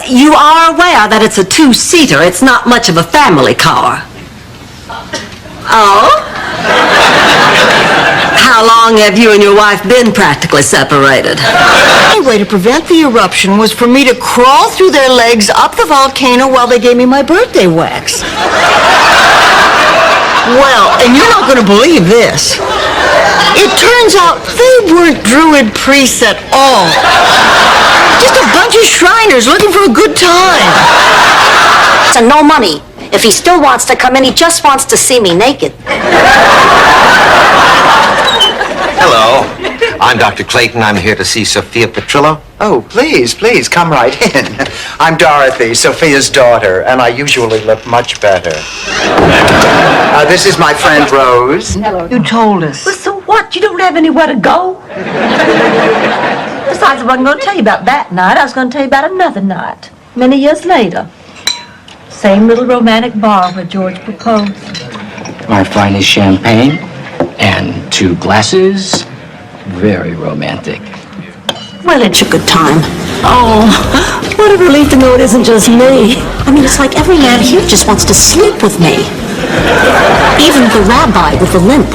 You are aware that it's a two-seater. It's not much of a family car. Oh? How long have you and your wife been practically separated? The only way to prevent the eruption was for me to crawl through their legs up the volcano while they gave me my birthday wax. Well, and you're not going to believe this. It turns out they weren't Druid priests at all. Just a bunch of Shriners looking for a good time. So no money. If he still wants to come in, he just wants to see me naked. Hello. I'm Dr. Clayton. I'm here to see Sophia Petrillo. Oh, please, come right in. I'm Dorothy, Sophia's daughter, and I usually look much better. This is my friend Rose. Hello. You told us. Well, so what? You don't have anywhere to go? Besides, I wasn't going to tell you about that night. I was going to tell you about another night, many years later. Same little romantic bar where George proposed. Our finest champagne and 2 glasses. Very romantic. Well, it's a good time. Oh, what a relief to know it isn't just me. I mean, it's like every man here just wants to sleep with me. Even the rabbi with the limp.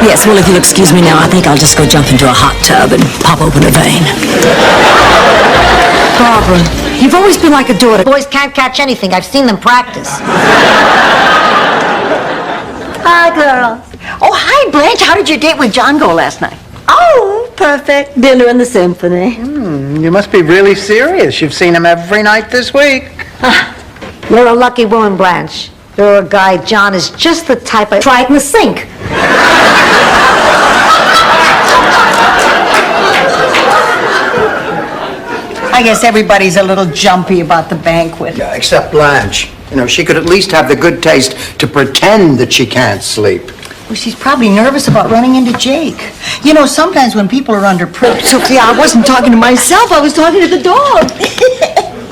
Yes, well, if you'll excuse me now, I think I'll just go jump into a hot tub and pop open a vein. Barbara, you've always been like a daughter. Boys can't catch anything. I've seen them practice. Hi, girls. Oh, hi, Blanche. How did your date with John go last night? Oh, perfect. Dinner in the symphony. You must be really serious. You've seen him every night this week. You're a lucky woman, Blanche. You're a guy, John, is just the type I try it in the sink. I guess everybody's a little jumpy about the banquet. Yeah, except Blanche. You know, she could at least have the good taste to pretend that she can't sleep. Well, she's probably nervous about running into Jake. You know, sometimes when people are under pressure... Sophia, I wasn't talking to myself. I was talking to the dog.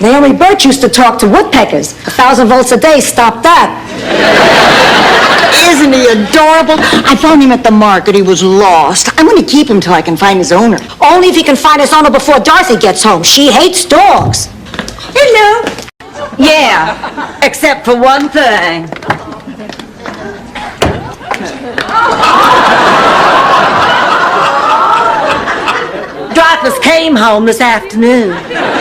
Naomi Birch used to talk to woodpeckers. 1,000 volts a day, stop that. Isn't he adorable? I found him at the market. He was lost. I'm going to keep him till I can find his owner. Only if he can find his owner before Dorothy gets home. She hates dogs. Hello. Yeah, except for one thing. Dreyfus came home this afternoon.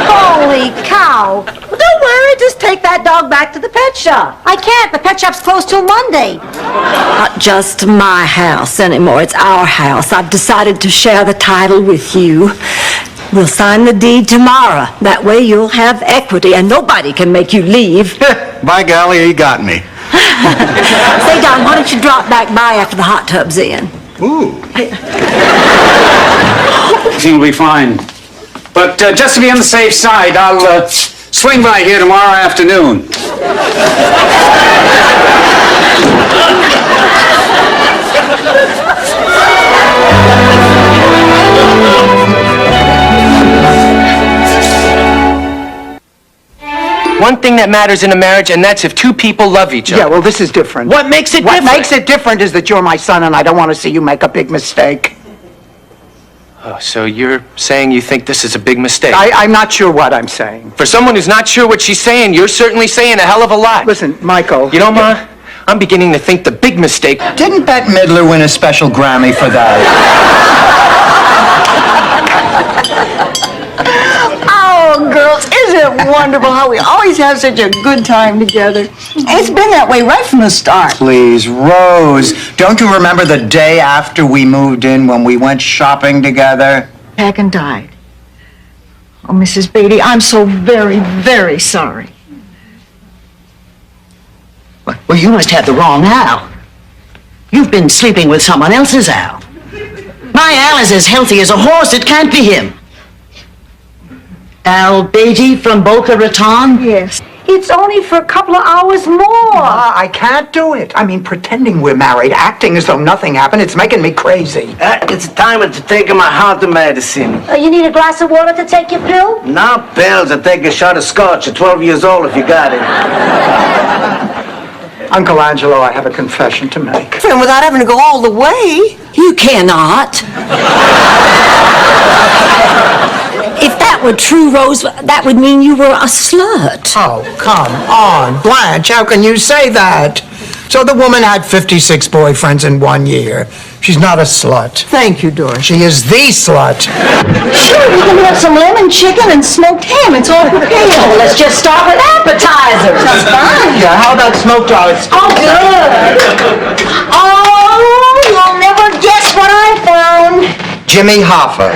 Holy cow. Well, don't worry, just take that dog back to the pet shop. I can't. The pet shop's closed till Monday. Not just my house anymore. It's our house. I've decided to share the title with you. We'll sign the deed tomorrow. That way you'll have equity and nobody can make you leave. By golly, you got me. Say, Don, why don't you drop back by after the hot tub's in? Ooh. Everything will be fine. But just to be on the safe side, I'll swing by here tomorrow afternoon. One thing that matters in a marriage, and that's if 2 people love each other. Yeah, well, this is different. What makes it different? What makes it different is that you're my son, and I don't want to see you make a big mistake. Oh, so you're saying you think this is a big mistake? I'm not sure what I'm saying. For someone who's not sure what she's saying, you're certainly saying a hell of a lot. Listen, Michael. You know, Ma, I'm beginning to think the big mistake... Didn't Bette Midler win a special Grammy for that? Oh, girls, isn't it wonderful how we always have such a good time together? It's been that way right from the start. Please, Rose, don't you remember the day after we moved in when we went shopping together? Hacken died. Oh, Mrs. Beatty, I'm so very, very sorry. Well, you must have the wrong Al. You've been sleeping with someone else's Al. My Al is as healthy as a horse. It can't be him. Al Beatty from Boca Raton? Yes. It's only for a couple of hours more. I can't do it. I mean, pretending we're married, acting as though nothing happened, it's making me crazy. It's time to take my heart medicine. You need a glass of water to take your pill? No pills. I take a shot of scotch at 12 years old if you got it. Uncle Angelo, I have a confession to make. And without having to go all the way. You cannot. If that were true, Rose, that would mean you were a slut. Oh, come on, Blanche, how can you say that? So the woman had 56 boyfriends in 1 year. She's not a slut. Thank you, Doris. She is the slut. Sure, we can have some lemon chicken and smoked ham. It's all prepared. Well, let's just start with appetizers. That's fine. Yeah, how about smoked olives? Oh, good. Oh, you'll never guess what I found. Jimmy Hoffa.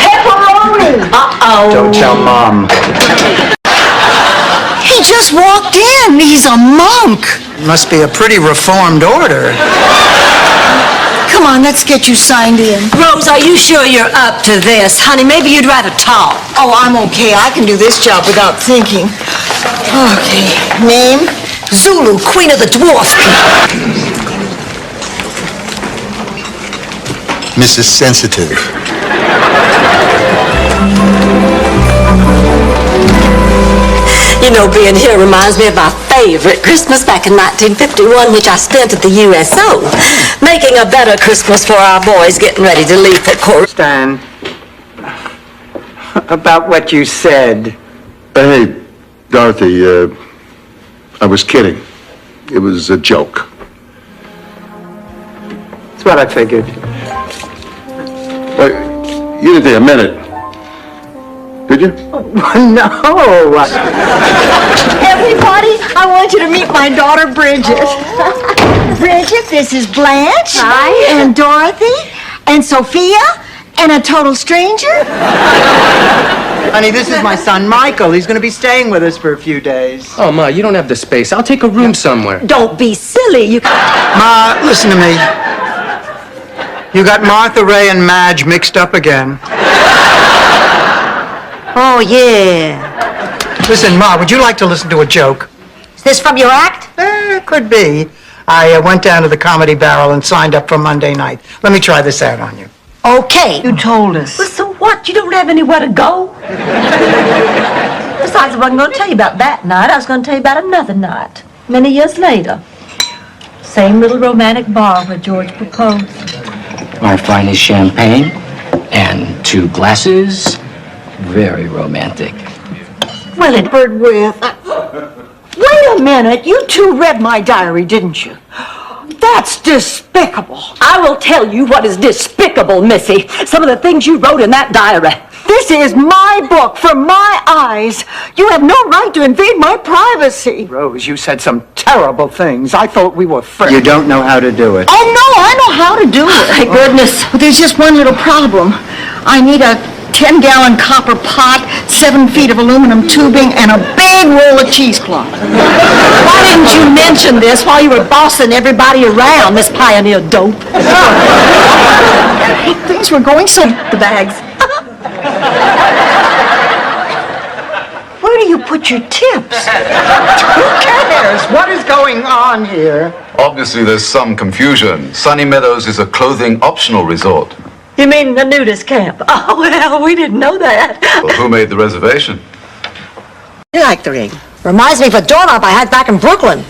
Pepperoni. Uh-oh. Don't tell Mom. He just walked in. He's a monk. Must be a pretty reformed order. Come on, let's get you signed in. Rose, are you sure you're up to this? Honey, maybe you'd rather talk. Oh, I'm okay. I can do this job without thinking. Okay. Name? Zulu, Queen of the Dwarf People. Mrs. Sensitive. You know, being here reminds me of my favorite Christmas back in 1951, which I spent at the USO, making a better Christmas for our boys getting ready to leave for court. Stan, about what you said. Hey, Dorothy, I was kidding. It was a joke. That's what I figured. You didn't think I meant it, did you? No. Everybody, I want you to meet my daughter, Bridget. Bridget, this is Blanche. Hi. And Dorothy. And Sophia. And a total stranger. Honey, this is my son, Michael. He's going to be staying with us for a few days. Oh, Ma, you don't have the space. I'll take a room somewhere. Don't be silly. You Ma, listen to me. You got Martha, Ray, and Madge mixed up again. Oh, yeah. Listen, Ma, would you like to listen to a joke? Is this from your act? Could be. I went down to the Comedy Barrel and signed up for Monday night. Let me try this out on you. Okay. You told us. Well, so what? You don't have anywhere to go? Besides, I wasn't going to tell you about that night. I was going to tell you about another night. Many years later. Same little romantic bar where George proposed. Our finest champagne and 2 glasses. Very romantic. Well, it bird with. Wait a minute. You two read my diary, didn't you? That's despicable. I will tell you what is despicable, Missy. Some of the things you wrote in that diary. This is my book from my eyes. You have no right to invade my privacy. Rose, you said some terrible things. I thought we were friends. You don't know how to do it. Oh, no, I know how to do it. Thank goodness. But there's just one little problem. I need a 10-gallon copper pot, 7 feet of aluminum tubing, and a big roll of cheesecloth. Why didn't you mention this while you were bossing everybody around, Miss Pioneer Dope? Things were going so... The bags. Where do you put your tips? Who cares? What is going on here? Obviously, there's some confusion. Sunny Meadows is a clothing optional resort. You mean the nudist camp? Oh, well, we didn't know that. Well, who made the reservation? I like the ring. Reminds me of a doorknob I had back in Brooklyn.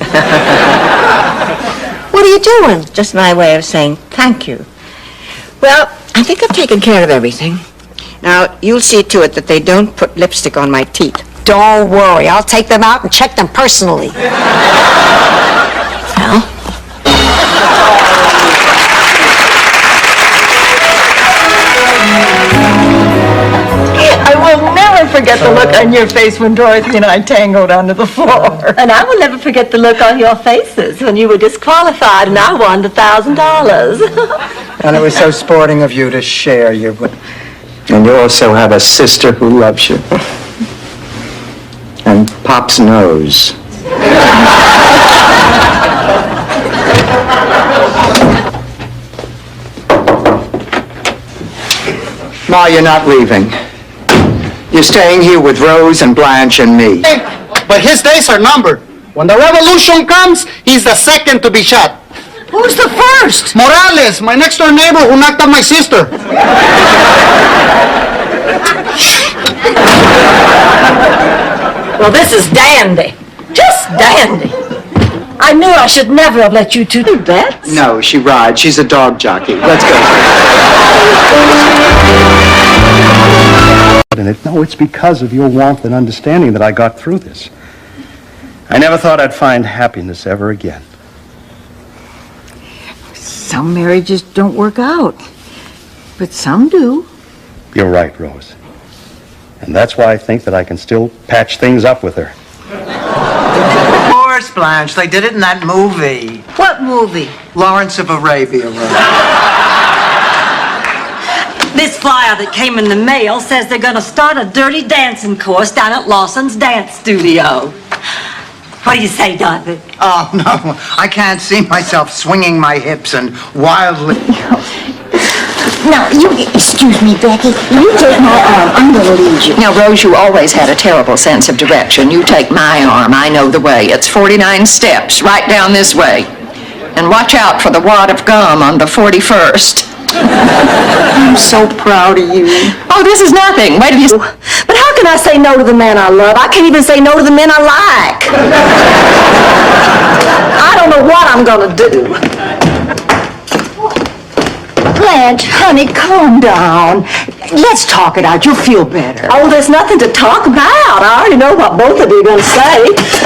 What are you doing? Just my way of saying thank you. Well, I think I've taken care of everything. Now, you'll see to it that they don't put lipstick on my teeth. Don't worry, I'll take them out and check them personally. Well? I will never forget the look on your face when Dorothy and I tangled onto the floor. And I will never forget the look on your faces when you were disqualified and I won the $1,000. And it was so sporting of you to share your... And you also have a sister who loves you. And Pop's nose. Ma, you're not leaving. You're staying here with Rose and Blanche and me. But his days are numbered. When the revolution comes, he's the second to be shot. Who's the first? Morales, my next-door neighbor who knocked up my sister. Well, this is dandy. Just dandy. I knew I should never have let you two do that. No, she rides. She's a dog jockey. Let's go. And no, it's because of your warmth and understanding that I got through this. I never thought I'd find happiness ever again. Some marriages don't work out, but some do. You're right, Rose. And that's why I think that I can still patch things up with her. Of course, Blanche. They did it in that movie. What movie? Lawrence of Arabia. This flyer that came in the mail says they're going to start a dirty dancing course down at Lawson's Dance Studio. What do you say, Dorothy? Oh, no. I can't see myself swinging my hips and wildly... Now, excuse me, Becky. You take my arm. I'm going to lead you. Now, Rose, you always had a terrible sense of direction. You take my arm. I know the way. It's 49 steps, right down this way. And watch out for the wad of gum on the 41st. I'm so proud of you. Oh, this is nothing. Wait till you... But how can I say no to the man I love? I can't even say no to the men I like. I don't know what I'm going to do. Blanche, honey, calm down. Let's talk it out. You'll feel better. Oh, there's nothing to talk about. I already know what both of you are going to say.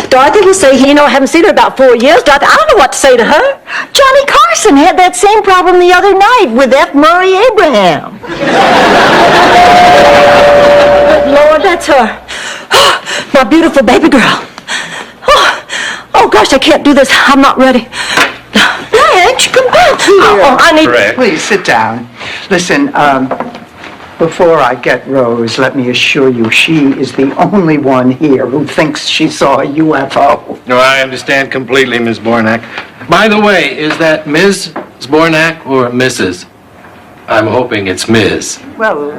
Dorothy will say, I haven't seen her about 4 years. Dorothy, I don't know what to say to her. Johnny Carson had that same problem the other night with F. Murray Abraham. Lord, that's her. My beautiful baby girl. Oh, gosh, I can't do this. I'm not ready. Blanche, come back here. I need... Please, sit down. Listen, before I get Rose, let me assure you she is the only one here who thinks she saw a UFO. No, I understand completely, Miss Bornak. By the way, is that Ms. Bornak or Mrs.? I'm hoping it's Ms. Well,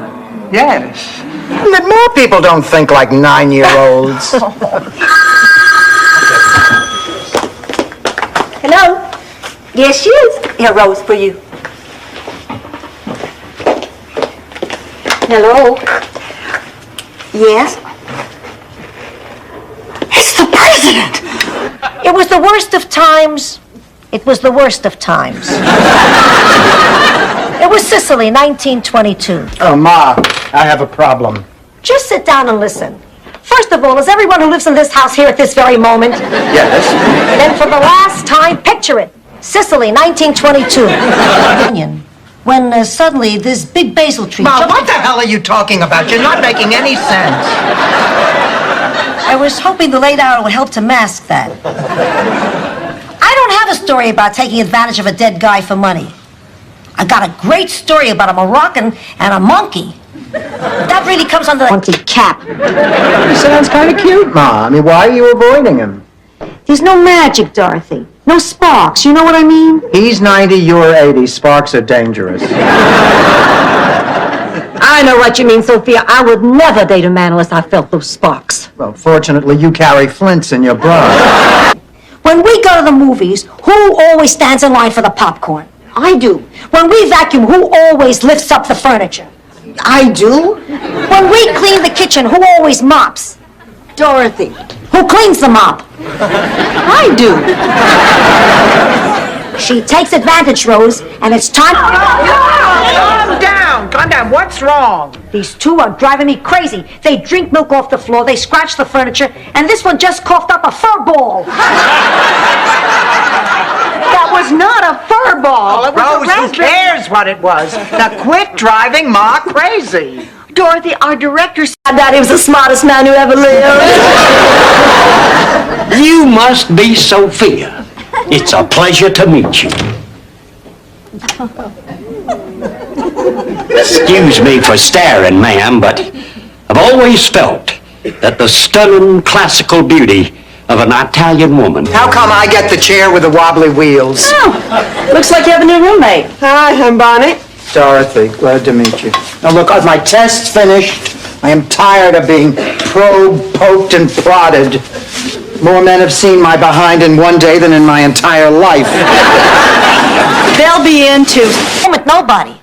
yes. But more people don't think like 9-year-olds. Hello? Yes, she is. Here, Rose, for you. Hello? Yes? It's the president! It was the worst of times. It was the worst of times. It was Sicily, 1922. Oh, Ma, I have a problem. Just sit down and listen. First of all, is everyone who lives in this house here at this very moment? Yes. Then for the last time, picture it. Sicily, 1922. When suddenly this big basil tree... Ma, what the hell are you talking about? You're not making any sense. I was hoping the late hour would help to mask that. I don't have a story about taking advantage of a dead guy for money. I got a great story about a Moroccan and a monkey. That really comes under the monkey cap. He sounds kind of cute, Ma. I mean, why are you avoiding him? There's no magic, Dorothy. No sparks, you know what I mean? He's 90, you're 80. Sparks are dangerous. I know what you mean, Sophia. I would never date a man unless I felt those sparks. Well, fortunately, you carry flints in your bra. When we go to the movies, who always stands in line for the popcorn? I do. When we vacuum, who always lifts up the furniture? I do. When we clean the kitchen, who always mops? Dorothy. Who cleans the mop? I do. She takes advantage, Rose, and it's time... Calm down! Calm down. What's wrong? These two are driving me crazy. They drink milk off the floor, they scratch the furniture, and this one just coughed up a fur ball. That was not a fur ball. It was Rose, who cares what it was? Now quit driving Ma crazy. Dorothy, our director said Daddy was the smartest man who ever lived. You must be Sophia. It's a pleasure to meet you. Excuse me for staring, ma'am, but I've always felt that the stunning classical beauty of an Italian woman... How come I get the chair with the wobbly wheels? Oh, looks like you have a new roommate. Hi, I'm Bonnie. Dorothy, glad to meet you. Now look, my test's finished. I am tired of being probed, poked, and prodded. More men have seen my behind in one day than in my entire life. they'll be in too. With nobody.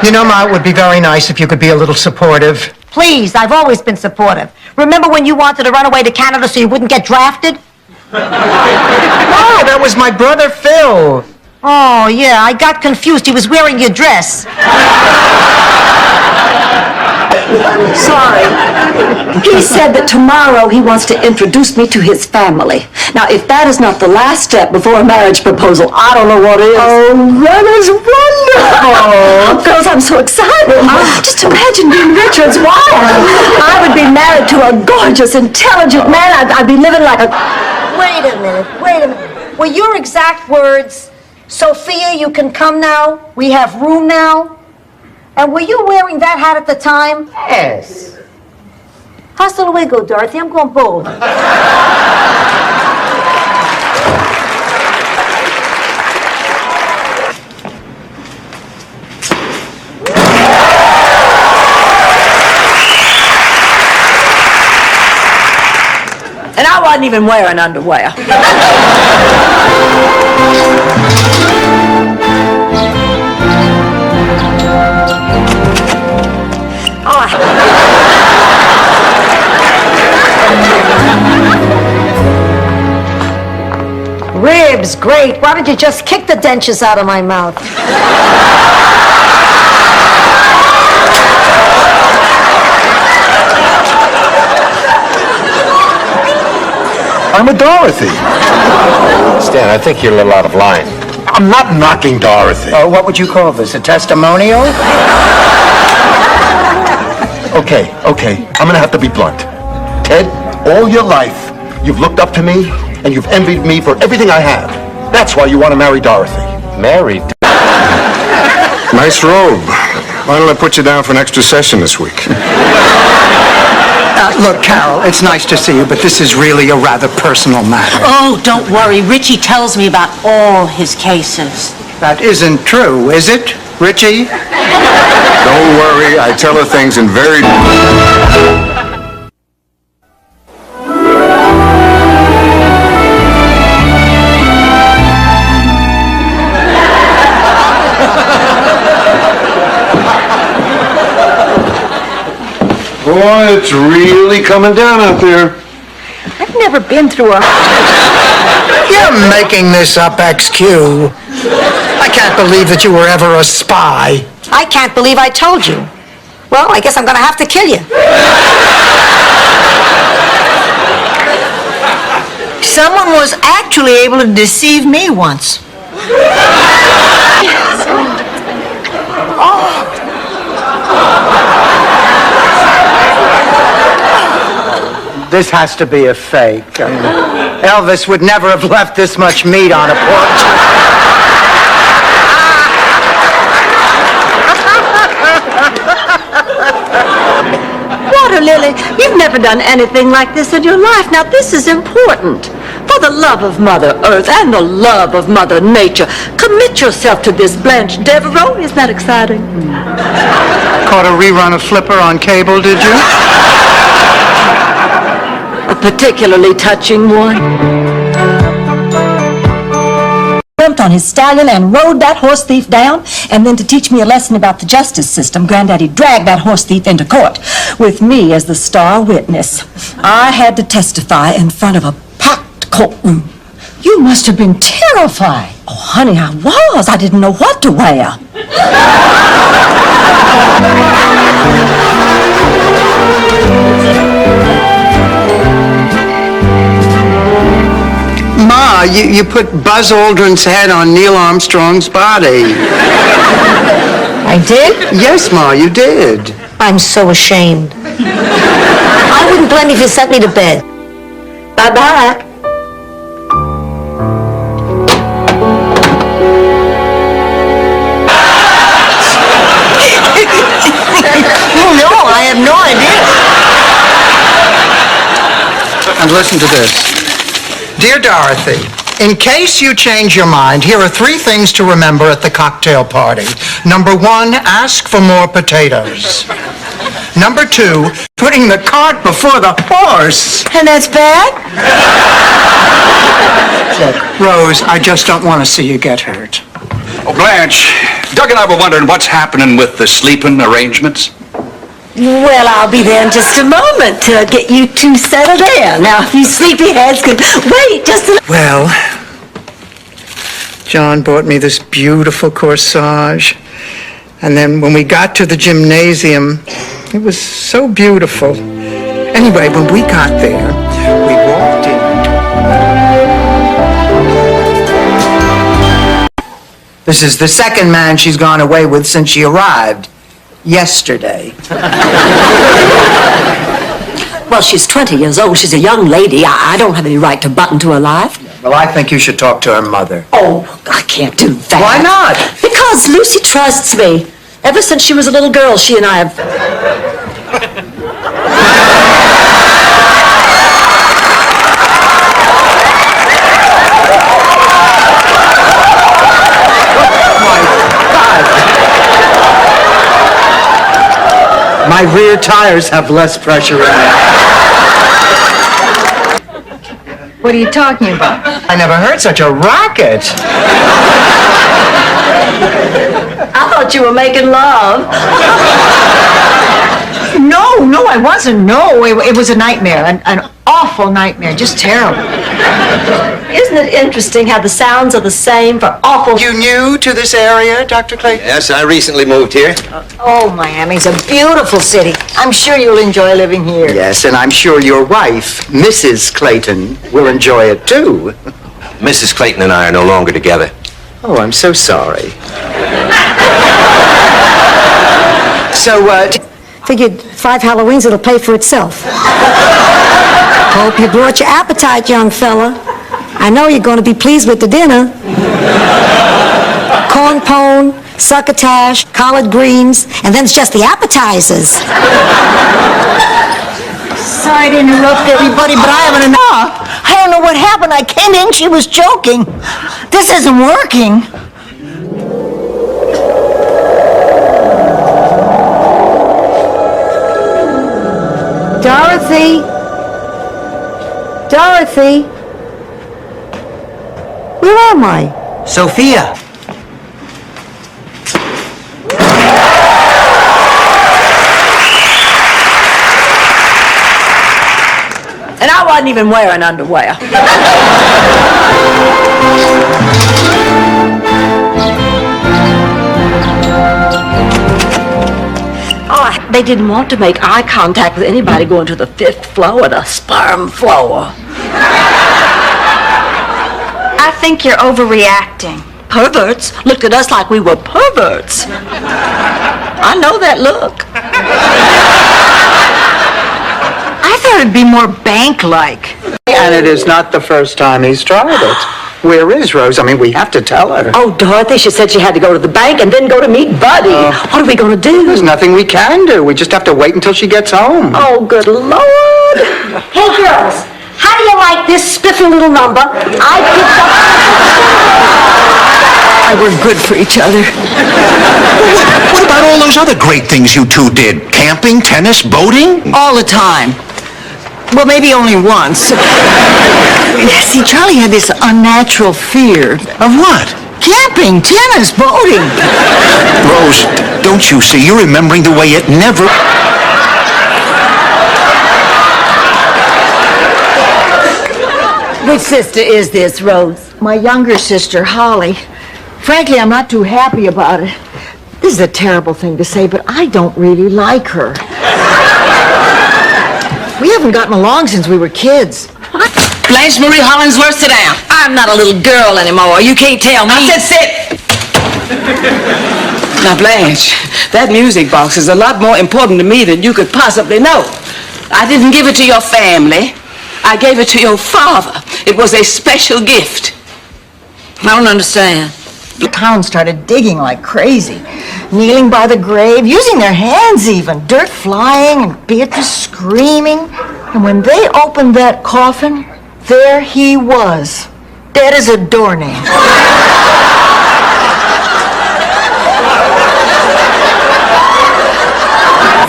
You know, Ma, it would be very nice if you could be a little supportive. Please, I've always been supportive. Remember when you wanted to run away to Canada so you wouldn't get drafted? Oh, that was my brother Phil. Oh, yeah, I got confused. He was wearing your dress. Sorry. He said that tomorrow he wants to introduce me to his family. Now, if that is not the last step before a marriage proposal, I don't know what is. Oh, that is wonderful. Girls, I'm so excited. Just imagine being Richard's wife. I would be married to a gorgeous, intelligent man. I'd be living like a... Wait a minute. Were your exact words, Sophia, you can come now? We have room now? And were you wearing that hat at the time? Yes. Hasta luego, Dorothy. I'm going bold. And I wasn't even wearing underwear. Ribs, great. Why don't you just kick the dentures out of my mouth? I'm a Dorothy. Stan, I think you're a little out of line. I'm not knocking Dorothy. What would you call this, a testimonial? Okay. I'm gonna have to be blunt. Ted, all your life, you've looked up to me, and you've envied me for everything I have. That's why you want to marry Dorothy. Married? Nice robe. Why don't I put you down for an extra session this week? Look, Carol, it's nice to see you, but this is really a rather personal matter. Oh, don't worry. Richie tells me about all his cases. That isn't true, is it, Richie? Don't worry, I tell her things in very... Boy, it's really coming down out there. I've never been through a... You're making this up, XQ. I can't believe that you were ever a spy. I can't believe I told you. Well, I guess I'm gonna have to kill you. Someone was actually able to deceive me once. This has to be a fake. I mean, Elvis would never have left this much meat on a porch. Water Lily, you've never done anything like this in your life. Now, this is important. For the love of Mother Earth and the love of Mother Nature, commit yourself to this, Blanche Devereaux. Isn't that exciting? Caught a rerun of Flipper on cable, did you? A particularly touching one. Jumped on his stallion and rode that horse thief down, and then to teach me a lesson about the justice system, Granddaddy dragged that horse thief into court with me as the star witness. I had to testify in front of a packed courtroom. You must have been terrified. Oh, honey, I was. I didn't know what to wear. Ma, you put Buzz Aldrin's head on Neil Armstrong's body. I did? Yes, Ma, you did. I'm so ashamed. I wouldn't blame you if you sent me to bed. Bye-bye. Oh, no, I have no idea. And listen to this. Dear Dorothy, in case you change your mind, here are 3 things to remember at the cocktail party. Number 1, ask for more potatoes. Number 2, putting the cart before the horse. And that's bad? Look, Rose, I just don't want to see you get hurt. Oh, Blanche, Doug and I were wondering what's happening with the sleeping arrangements. Well, I'll be there in just a moment to get you two settled in. Now, if you sleepyheads could wait just a... Well, John bought me this beautiful corsage. And then when we got to the gymnasium, It was so beautiful. Anyway, when we got there, we walked in. This is the second man she's gone away with since she arrived yesterday. Well, she's 20 years old. She's a young lady. I don't have any right to butt into her life. Well, I think you should talk to her mother. Oh, I can't do that. Why not? Because Lucy trusts me. Ever since she was a little girl, she and I have... My rear tires have less pressure in them. What are you talking about? I never heard such a racket. I thought you were making love. No, I wasn't. No, it was a nightmare, an awful nightmare, just terrible. Isn't it interesting how the sounds are the same for awful... You new to this area, Dr. Clayton? Yes, I recently moved here. Oh, Miami's a beautiful city. I'm sure you'll enjoy living here. Yes, and I'm sure your wife, Mrs. Clayton, will enjoy it too. Mrs. Clayton and I are no longer together. Oh, I'm so sorry. So, figured 5 Halloweens, it'll pay for itself. Hope you brought your appetite, young fella. I know you're going to be pleased with the dinner. Corn pone, succotash, collard greens, and then it's just the appetizers. Sorry to interrupt everybody, but I haven't enough. I don't know what happened. I came in, she was joking. This isn't working. Dorothy? Dorothy? Where am I? Sophia. And I wasn't even wearing underwear. Oh, they didn't want to make eye contact with anybody going to the 5th floor, the sperm floor. I think you're overreacting. Perverts looked at us like we were perverts. I know that look. I thought it'd be more bank-like. And it is not the first time he's tried it. Where is Rose? I mean, we have to tell her. Oh, Dorothy, she said she had to go to the bank and then go to meet Buddy. What are we going to do? There's nothing we can do. We just have to wait until she gets home. Oh, good Lord. Hey, girls, how do you like this spiffy little number? I picked up... We're good for each other. What about all those other great things you two did? Camping, tennis, boating? All the time. Well, maybe only once. See, Charlie had this unnatural fear. Of what? Camping, tennis, boating. Rose, don't you see? You're remembering the way it never... Which sister is this, Rose? My younger sister, Holly. Frankly, I'm not too happy about it. This is a terrible thing to say, but I don't really like her. We haven't gotten along since we were kids. What? Blanche Marie Hollingsworth, sit down. I'm not a little girl anymore. You can't tell me. I said sit. Now, Blanche, that music box is a lot more important to me than you could possibly know. I didn't give it to your family. I gave it to your father. It was a special gift. I don't understand. The town started digging like crazy, kneeling by the grave, using their hands even, dirt flying and Beatrice screaming. And when they opened that coffin, there he was, dead as a doornail.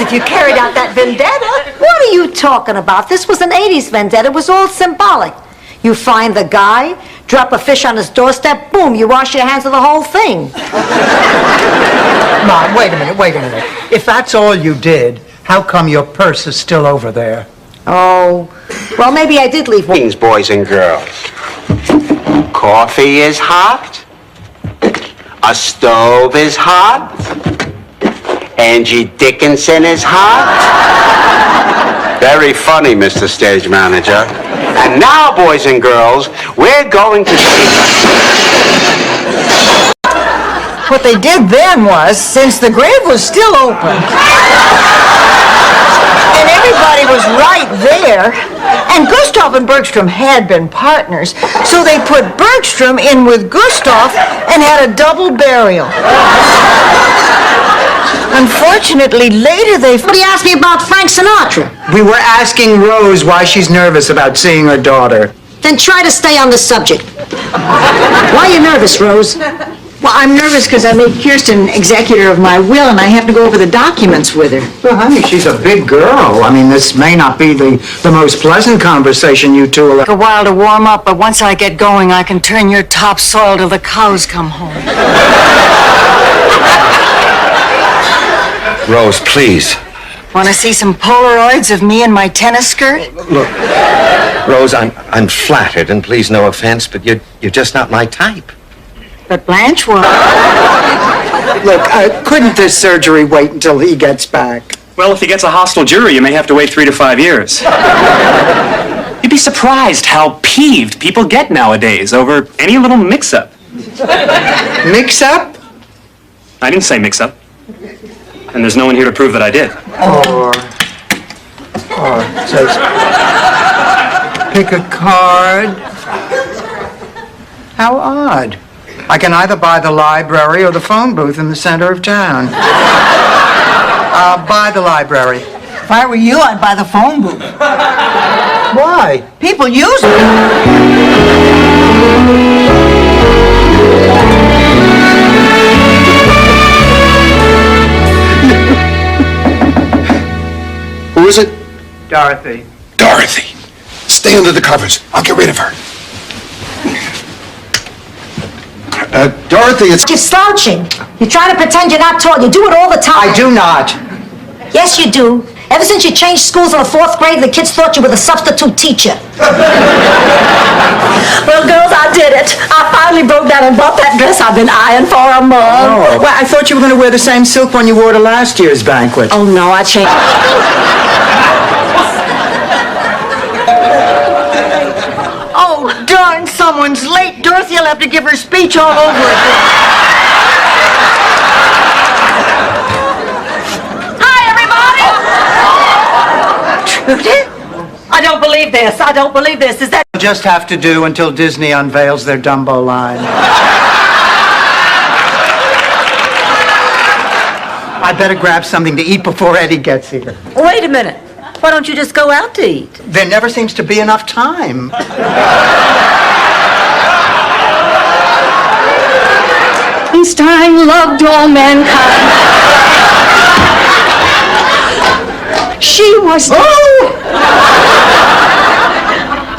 If you carried out that vendetta. What are you talking about? This was an 80s vendetta. It was all symbolic. You find the guy, drop a fish on his doorstep, boom, you wash your hands of the whole thing. Mom, wait a minute. If that's all you did, how come your purse is still over there? Oh, well, maybe I did leave one. Greetings, boys and girls. Coffee is hot. A stove is hot. Angie Dickinson is hot? Very funny, Mr. Stage Manager. And now, boys and girls, we're going to see... What they did then was, since the grave was still open, and everybody was right there, and Gustav and Bergstrom had been partners, so they put Bergstrom in with Gustav and had a double burial. Unfortunately, later they... Somebody asked me about Frank Sinatra. We were asking Rose why she's nervous about seeing her daughter. Then try to stay on the subject. Why are you nervous, Rose? Well, I'm nervous because I made Kirsten executor of my will, and I have to go over the documents with her. Well, honey, she's a big girl. I mean, this may not be the most pleasant conversation you two will... Take a while to warm up, but once I get going, I can turn your topsoil till the cows come home. Rose, please. Want to see some Polaroids of me in my tennis skirt? Look, Rose, I'm flattered, and please, no offense, but you're just not my type. But Blanche was. Look, couldn't this surgery wait until he gets back? Well, if he gets a hostile jury, you may have to wait 3 to 5 years. You'd be surprised how peeved people get nowadays over any little mix-up. Mix-up? I didn't say mix-up. And there's no one here to prove that I did. It says, pick a card. How odd. I can either buy the library or the phone booth in the center of town. I'll buy the library. If I were you, I'd buy the phone booth. Why? People use it. Who is it? Dorothy. Dorothy. Stay under the covers. I'll get rid of her. Dorothy, it's... You're slouching. You're trying to pretend you're not tall. You do it all the time. I do not. Yes, you do. Ever since you changed schools in the 4th grade, the kids thought you were the substitute teacher. Well, girls, I did it. I finally broke down and bought that dress I've been eyeing for a month. Oh, well, I thought you were going to wear the same silk one you wore to last year's banquet. Oh, no, I changed. Oh, darn, someone's late. Dorothy will have to give her speech all over again. Trudy? I don't believe this. I don't believe this. Is that... We'll just have to do until Disney unveils their Dumbo line. I'd better grab something to eat before Eddie gets here. Wait a minute. Why don't you just go out to eat? There never seems to be enough time. Einstein loved all mankind. She was...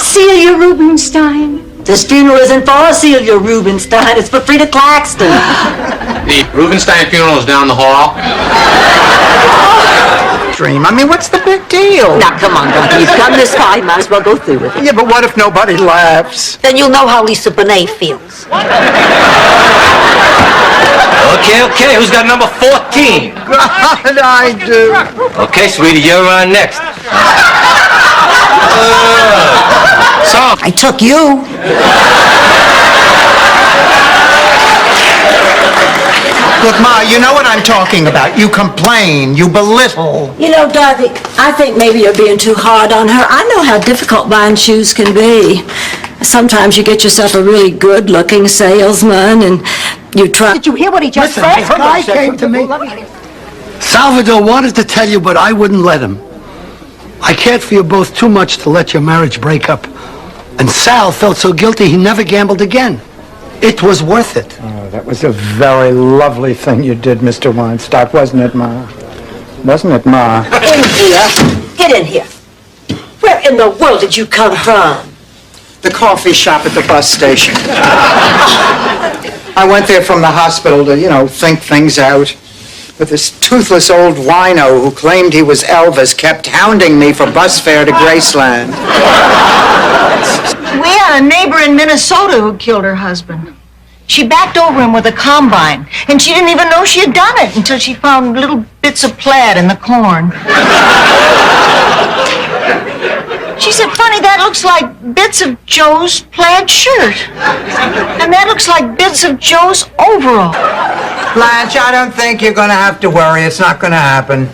Celia Rubinstein. This funeral isn't for Celia Rubinstein. It's for Frida Claxton. The Rubinstein funeral is down the hall. Dream. I mean, what's the big deal? Now, come on, Doctor. You've come this far. You might as well go through with it. Yeah, but what if nobody laughs? Then you'll know how Lisa Bonet feels. Okay, who's got number 14? God, I do. Okay, sweetie, you're on next. So, I took you. Look, Ma, you know what I'm talking about. You complain, you belittle. You know, Dorothy, I think maybe you're being too hard on her. I know how difficult buying shoes can be. Sometimes you get yourself a really good-looking salesman, and you try... Did you hear what he just Listen, said? this guy came to me. Salvador wanted to tell you, but I wouldn't let him. I cared for you both too much to let your marriage break up. And Sal felt so guilty he never gambled again. It was worth it. Oh, that was a very lovely thing you did, Mr. Weinstock, wasn't it, Ma? Wasn't it, Ma? In here. Get in here. Where in the world did you come from? The coffee shop at the bus station. I went there from the hospital to, think things out. But this toothless old wino who claimed he was Elvis kept hounding me for bus fare to Graceland. We had a neighbor in Minnesota who killed her husband. She backed over him with a combine, and she didn't even know she had done it until she found little bits of plaid in the corn. She said, "Funny, that looks like bits of Joe's plaid shirt. And that looks like bits of Joe's overall." Blanche, I don't think you're gonna have to worry. It's not gonna happen.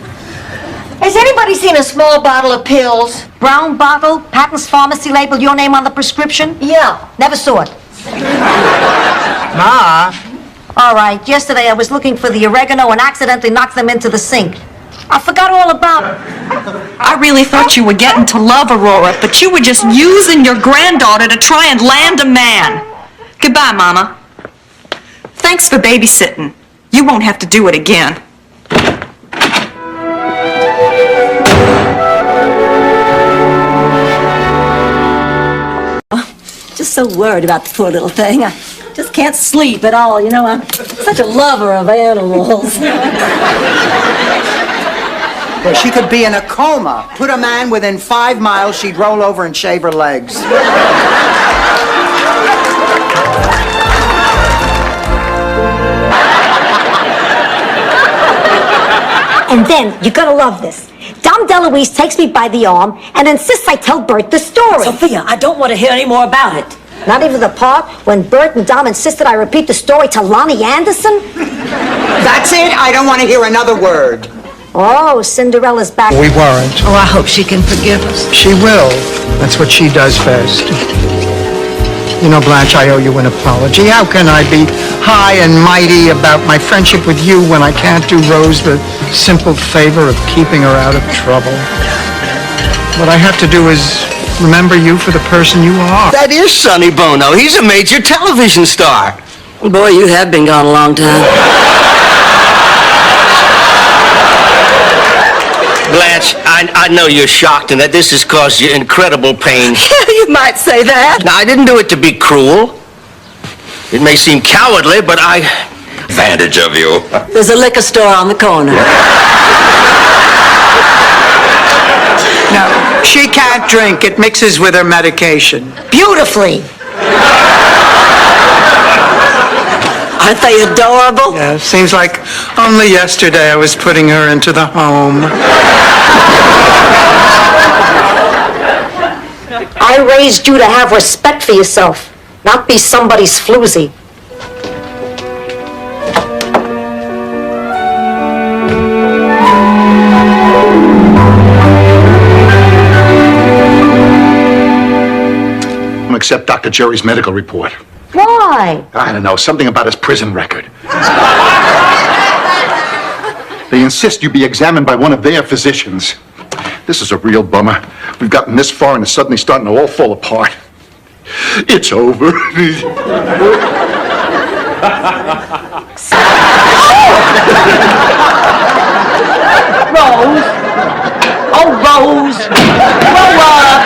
Has anybody seen a small bottle of pills? Brown bottle, Patton's Pharmacy label, your name on the prescription? Yeah, never saw it. Ma? All right, yesterday I was looking for the oregano and accidentally knocked them into the sink. I forgot all about it. I really thought you were getting to love Aurora, but you were just using your granddaughter to try and land a man. Goodbye, Mama. Thanks for babysitting. You won't have to do it again. Just so worried about the poor little thing. I just can't sleep at all. You know, I'm such a lover of animals. Well, she could be in a coma. Put a man within 5 miles, she'd roll over and shave her legs. And then, you're gonna love this. Dom DeLuise takes me by the arm and insists I tell Bert the story. Sophia, I don't want to hear any more about it. Not even the part when Bert and Dom insisted I repeat the story to Lonnie Anderson? That's it. I don't want to hear another word. Oh, Cinderella's back. We weren't. Oh, I hope she can forgive us. She will. That's what she does best. You know, Blanche, I owe you an apology. How can I be high and mighty about my friendship with you when I can't do Rose the simple favor of keeping her out of trouble? What I have to do is remember you for the person you are. That is Sonny Bono. He's a major television star. Boy, you have been gone a long time. Blanche, I know you're shocked and that this has caused you incredible pain. You might say that. Now, I didn't do it to be cruel. It may seem cowardly, but I... Advantage of you. There's a liquor store on the corner. No, she can't drink. It mixes with her medication. Beautifully. Aren't they adorable? Yeah, seems like only yesterday I was putting her into the home. I raised you to have respect for yourself, not be somebody's floozy. I'm gonna accept Dr. Jerry's medical report. Why? I don't know, something about his prison record. They insist you be examined by one of their physicians. This is a real bummer. We've gotten this far and it's suddenly starting to all fall apart. It's over. Rose. Oh, Rose. Grow up.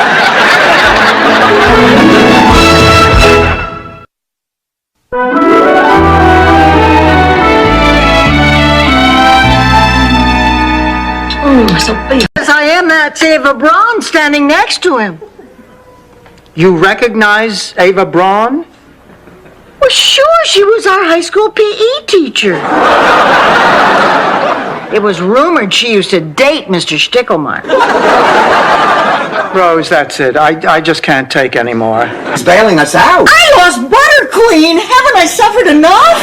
Sophia. Yes, I am. That's Ava Braun standing next to him. You recognize Ava Braun? Well, sure, she was our high school PE teacher. It was rumored she used to date Mr. Stickelmeyer. Rose, that's it. I just can't take any more. He's bailing us out. I lost butter, Queen. Haven't I suffered enough?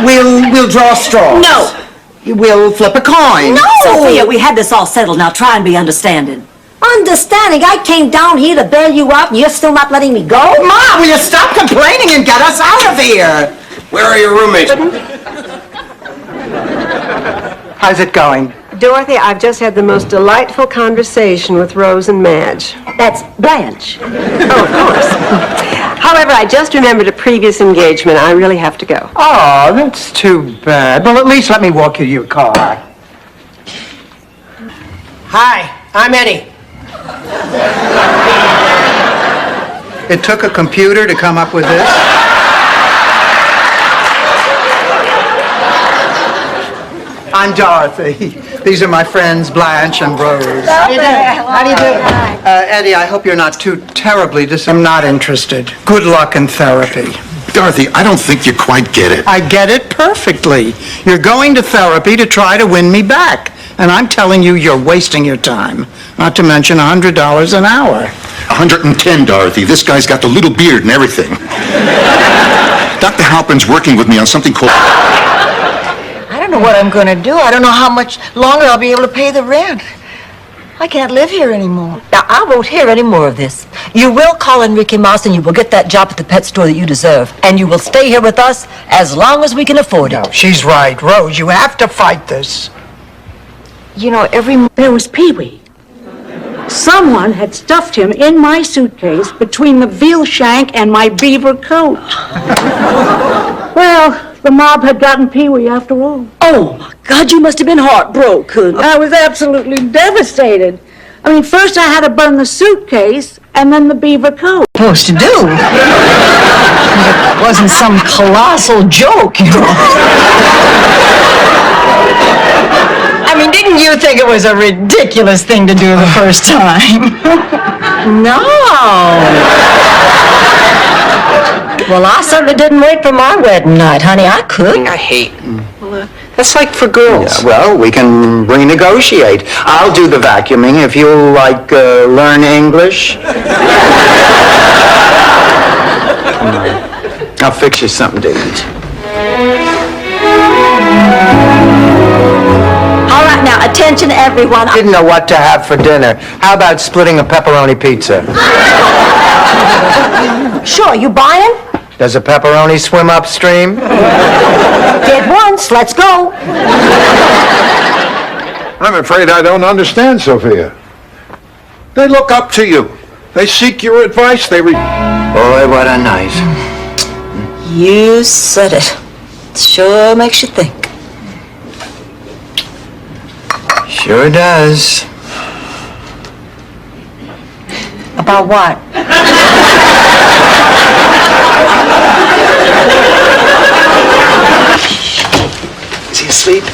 We'll draw straws. No. We'll flip a coin. No! Sophia, we had this all settled. Now try and be understanding. Understanding, I came down here to bail you out and you're still not letting me go? Ma, will you stop complaining and get us out of here? Where are your roommates? How's it going? Dorothy, I've just had the most delightful conversation with Rose and Madge. That's Blanche. Oh, of course. However, I just remembered a previous engagement. I really have to go. Oh, that's too bad. Well, at least let me walk you to your car. Hi, I'm Eddie. It took a computer to come up with this? I'm Dorothy. These are my friends, Blanche and Rose. How do you do? How do you do? Eddie, I hope you're not too terribly I'm not interested. Good luck in therapy. Dorothy, I don't think you quite get it. I get it perfectly. You're going to therapy to try to win me back. And I'm telling you, you're wasting your time. Not to mention $100 an hour. 110, Dorothy. This guy's got the little beard and everything. Dr. Halpin's working with me on something called... I don't know what I'm going to do. I don't know how much longer I'll be able to pay the rent. I can't live here anymore. Now, I won't hear any more of this. You will call Enrique Mouse and you will get that job at the pet store that you deserve. And you will stay here with us as long as we can afford it. No, she's right. Rose, you have to fight this. You know, There was Pee-wee. Someone had stuffed him in my suitcase between the veal shank and my beaver coat. Well, the mob had gotten Pee-wee after all. Oh, my God, you must have been heartbroken. I was absolutely devastated. I mean, first I had to burn the suitcase and then the beaver coat. supposed to do. It wasn't some colossal joke, you know. I mean, didn't you think it was a ridiculous thing to do the first time? No. Well, I certainly didn't wait for my wedding night, honey. I could. I hate. That's like for girls. Yeah, well, we can renegotiate. I'll do the vacuuming if you'll, like, learn English. I'll fix you something to eat. All right, now, attention, everyone. I didn't know what to have for dinner. How about splitting a pepperoni pizza? Sure, you buying? Does a pepperoni swim upstream? Did once, let's go. I'm afraid I don't understand, Sophia. They look up to you. They seek your advice. Boy, what a night. You said it. Sure makes you think. Sure does. About what? Is he asleep?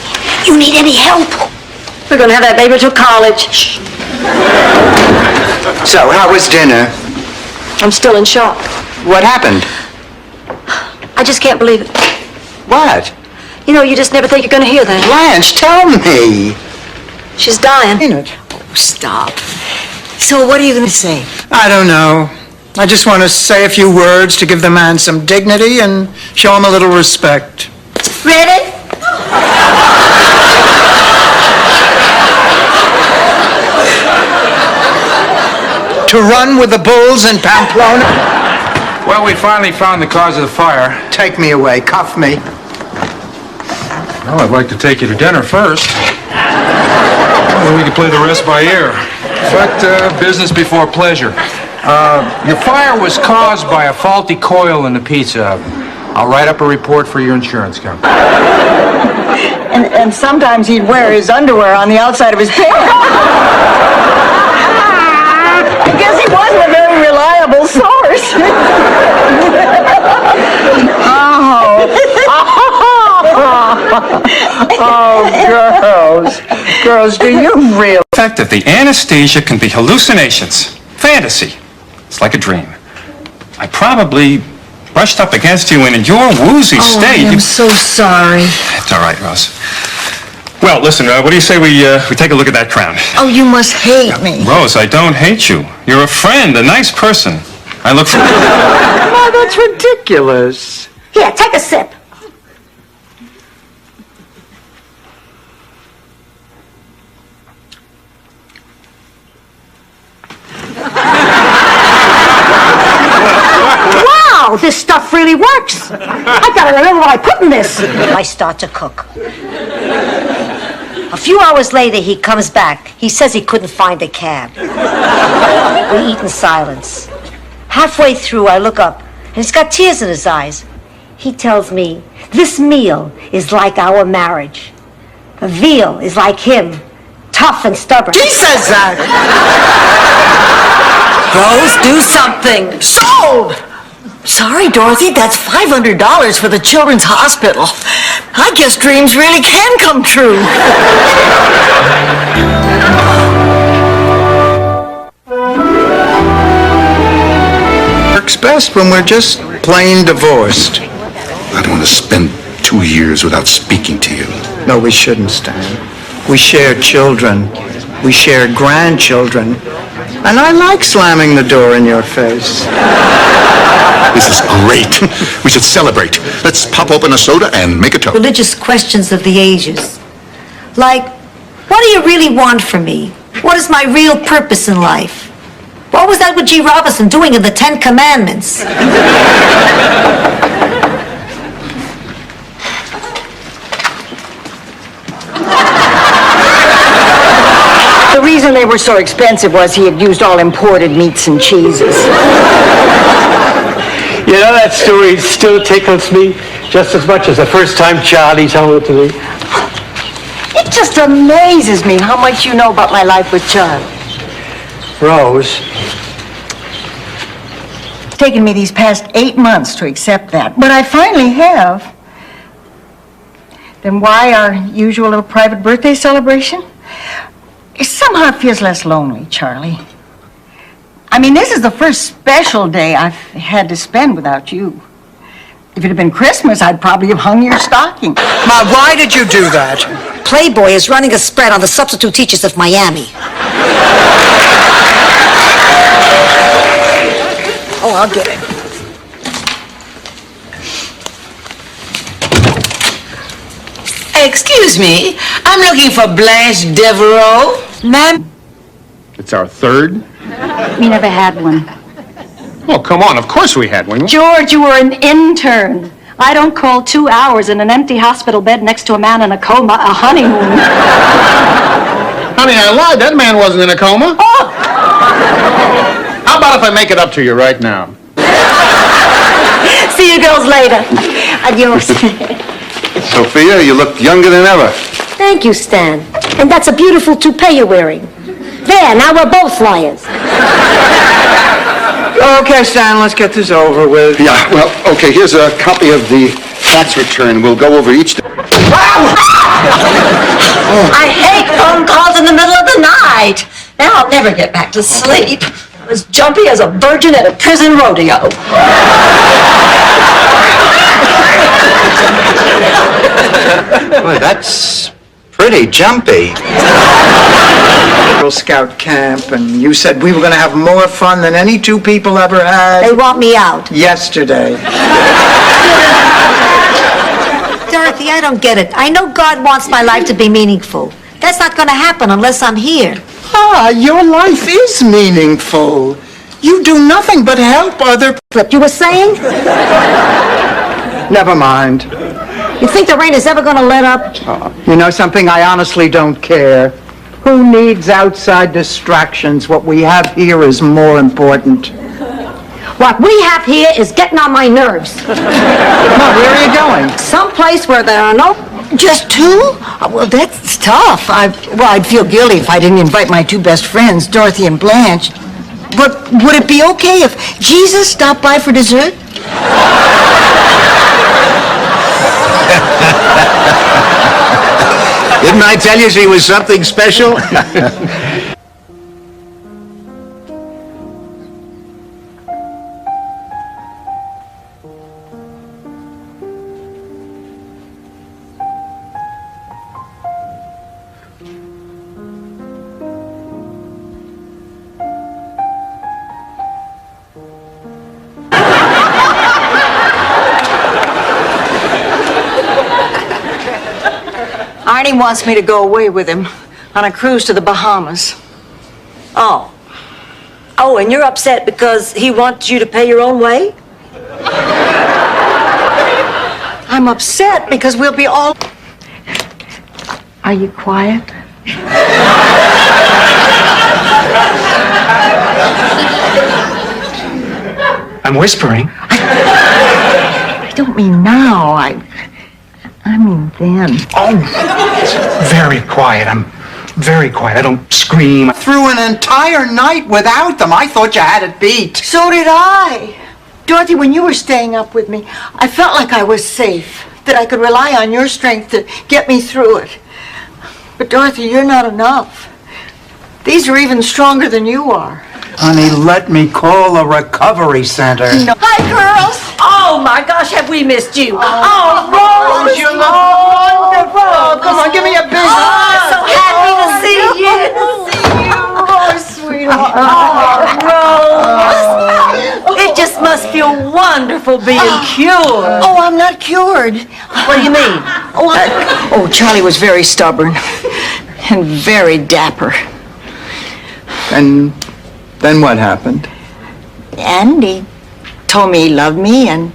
You need any help? We're gonna have that baby till college. Shh. So, how was dinner? I'm still in shock. What happened? I just can't believe it. What? You know, you just never think you're gonna hear that. Blanche, tell me. She's dying. Oh, stop. So what are you going to say? I don't know. I just want to say a few words to give the man some dignity and show him a little respect. Ready? To run with the bulls in Pamplona? Well, we finally found the cause of the fire. Take me away. Cuff me. Well, I'd like to take you to dinner first. Then we can play the rest by ear. In fact, business before pleasure. Your fire was caused by a faulty coil in the pizza oven. I'll write up a report for your insurance company. And sometimes he'd wear his underwear on the outside of his pants. I guess he wasn't a very reliable source. Oh, girls, do you really? The fact that the anesthesia can be hallucinations, fantasy. It's like a dream. I probably brushed up against you, and in your woozy state... I'm so sorry. It's all right, Rose. Well, listen, what do you say we take a look at that crown? Oh, you must hate me. Rose, I don't hate you. You're a friend, a nice person. I look for... Oh, that's ridiculous. Here, take a sip. Wow, this stuff really works. I gotta remember what I put in this. I start to cook. A few hours later, he comes back. He says he couldn't find a cab. We eat in silence. Halfway through, I look up, and he's got tears in his eyes. He tells me, this meal is like our marriage. The veal is like him, tough and stubborn. He says that. Rose, do something. Sold! Sorry, Dorothy, that's $500 for the Children's Hospital. I guess dreams really can come true. Works best when we're just plain divorced. I don't want to spend 2 years without speaking to you. No, we shouldn't, Stan. We share children. We share grandchildren. And I like slamming the door in your face. This is great. We should celebrate. Let's pop open a soda and make a toast. Religious questions of the ages. Like, what do you really want from me? What is my real purpose in life? What was Edward G. Robinson doing in the Ten Commandments? The reason they were so expensive was he had used all imported meats and cheeses. You know, that story still tickles me just as much as the first time Charlie told it to me. It just amazes me how much you know about my life with Charlie. Rose, It's taken me these past 8 months to accept that, but I finally have. Then why our usual little private birthday celebration? It somehow feels less lonely, Charlie. I mean, this is the first special day I've had to spend without you. If it had been Christmas, I'd probably have hung your stocking. Ma, why did you do that? Playboy is running a spread on the substitute teachers of Miami. Oh, I'll get it. Excuse me, I'm looking for Blanche Devereaux. Ma'am? It's our third? We never had one. Oh, come on, of course we had one. George, you were an intern. I don't call 2 hours in an empty hospital bed next to a man in a coma a honeymoon. Honey, I lied. That man wasn't in a coma. Oh! How about if I make it up to you right now? See you girls later. Adios. Sophia, you look younger than ever. Thank you, Stan. And that's a beautiful toupee you're wearing. There, now we're both liars. Okay, Stan, let's get this over with. Yeah, well, okay, here's a copy of the tax return. We'll go over each. I hate phone calls in the middle of the night. Now I'll never get back to sleep. I'm as jumpy as a virgin at a prison rodeo. Boy, that's pretty jumpy. Girl Scout camp, and you said we were going to have more fun than any two people ever had. They want me out. Yesterday. Dorothy, I don't get it. I know God wants my life to be meaningful. That's not going to happen unless I'm here. Ah, your life is meaningful. You do nothing but help other people. You were saying? Never mind. You think the rain is ever going to let up? You know something? I honestly don't care. Who needs outside distractions? What we have here is more important. What we have here is getting on my nerves. Mom, where are you going? Someplace where there are no... Just two? Well, that's tough. I'd feel guilty if I didn't invite my two best friends, Dorothy and Blanche. But would it be okay if Jesus stopped by for dessert? Didn't I tell you she was something special? Arnie wants me to go away with him on a cruise to the Bahamas. Oh. Oh, and you're upset because he wants you to pay your own way? I'm upset because we'll be all... Are you quiet? I'm whispering. I don't mean now. I mean then. Oh, it's very quiet. I'm very quiet. I don't scream. Through an entire night without them. I thought you had it beat. So did I. Dorothy, when you were staying up with me, I felt like I was safe, that I could rely on your strength to get me through it. But Dorothy, you're not enough. These are even stronger than you are. Honey, let me call a recovery center. No. Hi, girls. Oh, my gosh, have we missed you? Oh, Rose! You look wonderful. Oh, come on, give me a big hug. So happy to see you. Oh, sweetheart. Rose! It just must feel wonderful being cured. Oh, I'm not cured. What do you mean? Oh, Charlie was very stubborn and very dapper. And then what happened? And he told me he loved me, and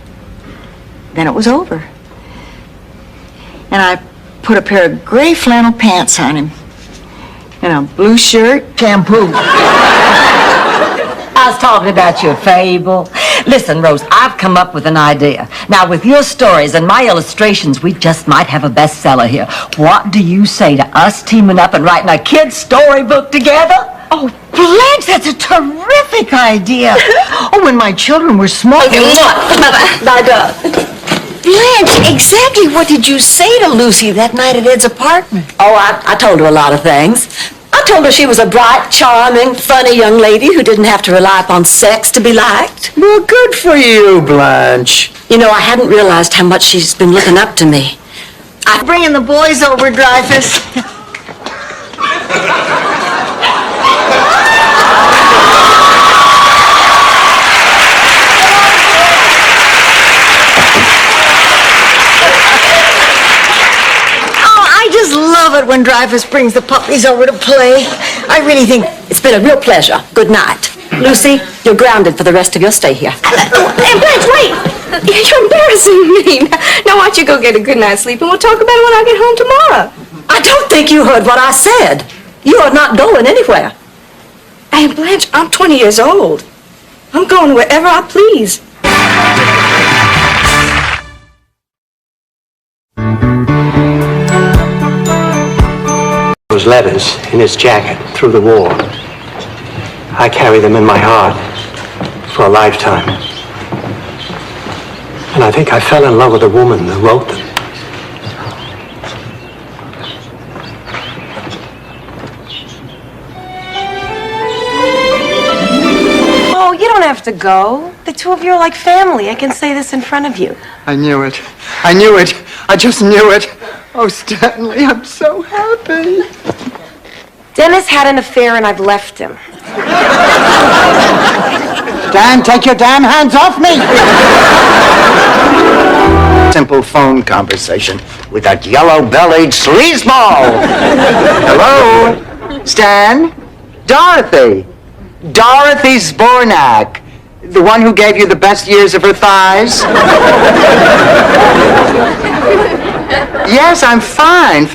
then it was over. And I put a pair of gray flannel pants on him, and a blue shirt, shampoo. I was talking about your fable. Listen, Rose, I've come up with an idea. Now, with your stories and my illustrations, we just might have a bestseller here. What do you say to us teaming up and writing a kid's storybook together? Oh, Blanche, that's a terrific idea. Oh, when my children were small. Blanche, exactly what did you say to Lucy that night at Ed's apartment? Oh, I told her a lot of things. I told her she was a bright, charming, funny young lady who didn't have to rely upon sex to be liked. Well, good for you, Blanche. You know, I hadn't realized how much she's been looking up to me. I'm bringing the boys over, Dreyfus. Love it when Dreyfus brings the puppies over to play. I really think It's been a real pleasure. Good night. Lucy, you're grounded for the rest of your stay here. Blanche, wait! You're embarrassing me. Now why don't you go get a good night's sleep and we'll talk about it when I get home tomorrow. I don't think you heard what I said. You are not going anywhere. Hey, Blanche, I'm 20 years old. I'm going wherever I please. Those letters in his jacket through the war. I carry them in my heart for a lifetime. And I think I fell in love with the woman who wrote them. Oh, you don't have to go. The two of you are like family. I can say this in front of you. I knew it. I knew it. I just knew it. Oh, Stanley, I'm so happy. Dennis had an affair and I've left him. Dan, take your damn hands off me! Simple phone conversation with that yellow-bellied sleazeball. Hello? Stan? Dorothy. Dorothy Zbornak. The one who gave you the best years of her thighs? Yes, I'm fine.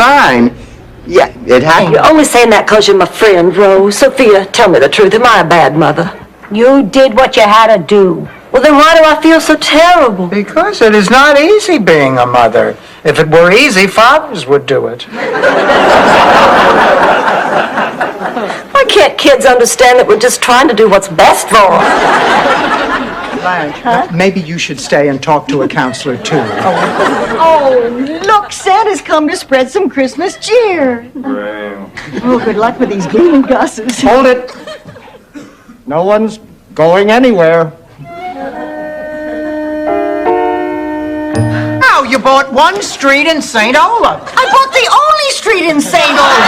Yeah, it happened. You're only saying that because you're my friend, Rose. Sophia, tell me the truth. Am I a bad mother? You did what you had to do. Well, then why do I feel so terrible? Because it is not easy being a mother. If it were easy, fathers would do it. Why can't kids understand that we're just trying to do what's best for them? Blanche, maybe you should stay and talk to a counselor, too. Oh, look, Santa's come to spread some Christmas cheer. Oh, good luck with these gleaming gusses. Hold it. No one's going anywhere. Now, you bought one street in St. Olaf. I bought the only street in St. Olaf.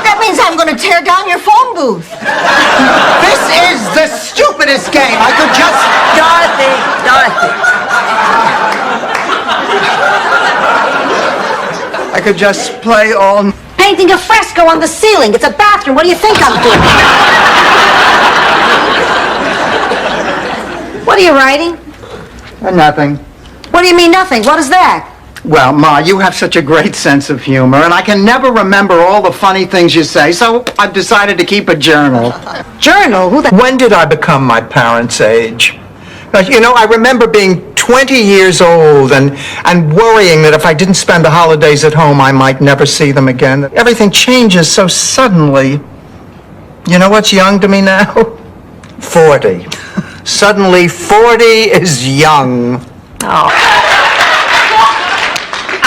That means I'm going to tear down your phone booth. This is the stupidest game. I could just... Dorothy. I could just play all... Painting a fresco on the ceiling. It's a bathroom. What do you think I'm doing? What are you writing? Nothing. What do you mean nothing? What is that? Well, Ma, you have such a great sense of humor, and I can never remember all the funny things you say, so I've decided to keep a journal. Journal? Who the... When did I become my parents' age? You know, I remember being 20 years old and worrying that if I didn't spend the holidays at home, I might never see them again. Everything changes so suddenly. You know what's young to me now? 40. Suddenly, 40 is young. Oh.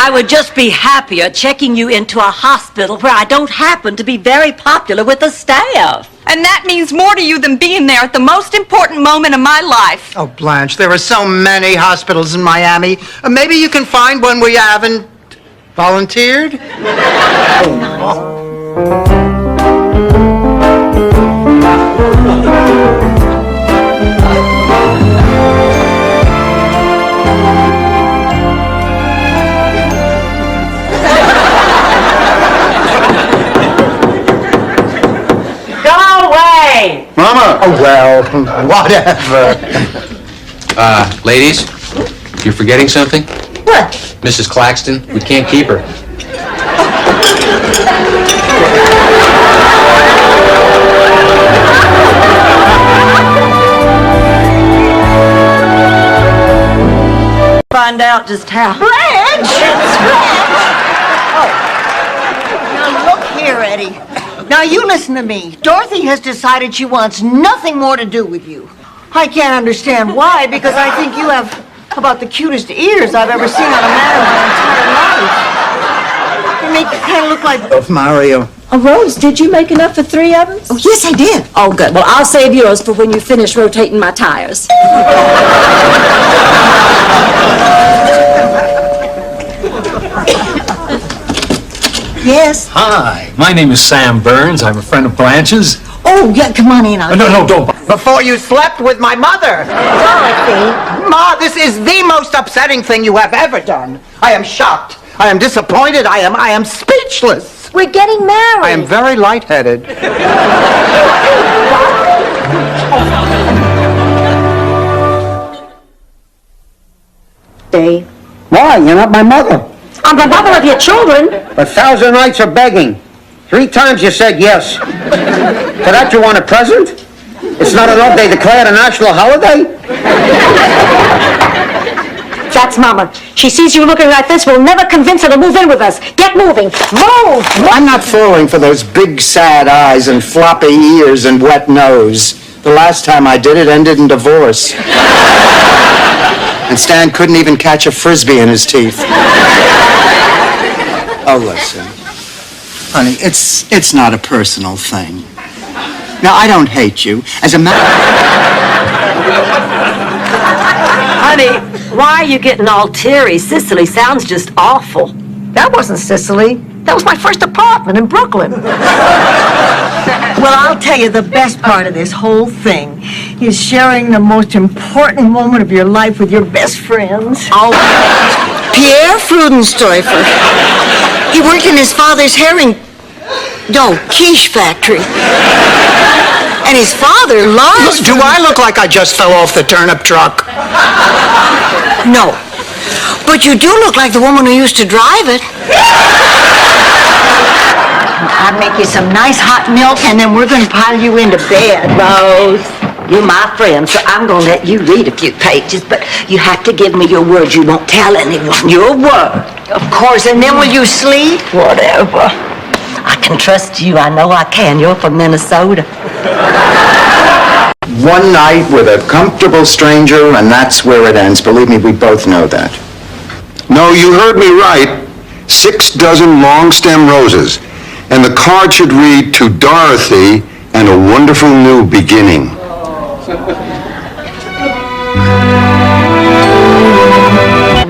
I would just be happier checking you into a hospital where I don't happen to be very popular with the staff. And that means more to you than being there at the most important moment of my life. Oh, Blanche, there are so many hospitals in Miami. Maybe you can find one where you haven't volunteered? Mama! Oh, well, whatever. Ladies, you're forgetting something? What? Mrs. Claxton, we can't keep her. Find out just how. Blanche! Oh. Now look here, Eddie. Now you listen to me. Dorothy has decided she wants nothing more to do with you. I can't understand why, because I think you have about the cutest ears I've ever seen on a man in my entire life. They make you kind of look like... Of Mario. Oh, Rose, did you make enough for 3 of us? Oh, yes, I did. Oh, good. Well, I'll save yours for when you finish rotating my tires. Yes? Hi, my name is Sam Burns. I'm a friend of Blanche's. Oh, yeah, come on in. No, don't. Before you slept with my mother. Dorothy. Ma, this is the most upsetting thing you have ever done. I am shocked. I am disappointed. I am speechless. We're getting married. I am very lightheaded. Dave. Why? You're not my mother. I'm the mother of your children. 1,000 nights of begging. 3 times you said yes. For that you want a present? It's not enough they declared a national holiday? That's Mama. She sees you looking like this, we'll never convince her to move in with us. Get moving. Move! I'm not falling for those big sad eyes and floppy ears and wet nose. The last time I did it ended in divorce. And Stan couldn't even catch a Frisbee in his teeth. Oh, listen. Honey, it's not a personal thing. Now, I don't hate you. As a matter... Honey, why are you getting all teary? Sicily sounds just awful. That wasn't Sicily. That was my first apartment in Brooklyn. Well, I'll tell you, the best part of this whole thing is sharing the most important moment of your life with your best friends. Oh, Pierre Freudenstoifer. He worked in his father's quiche factory. And his father, Lars... Do I look like I just fell off the turnip truck? No. But you do look like the woman who used to drive it. I'd make you some nice hot milk, and then we're going to pile you into bed. Rose, you're my friend, so I'm going to let you read a few pages, but you have to give me your word you won't tell anyone. Your word. Of course, and then will you sleep? Whatever. I can trust you. I know I can. You're from Minnesota. One night with a comfortable stranger, and that's where it ends. Believe me, we both know that. No, you heard me right. 6 dozen long-stem roses. And the card should read, "To Dorothy and a wonderful new beginning."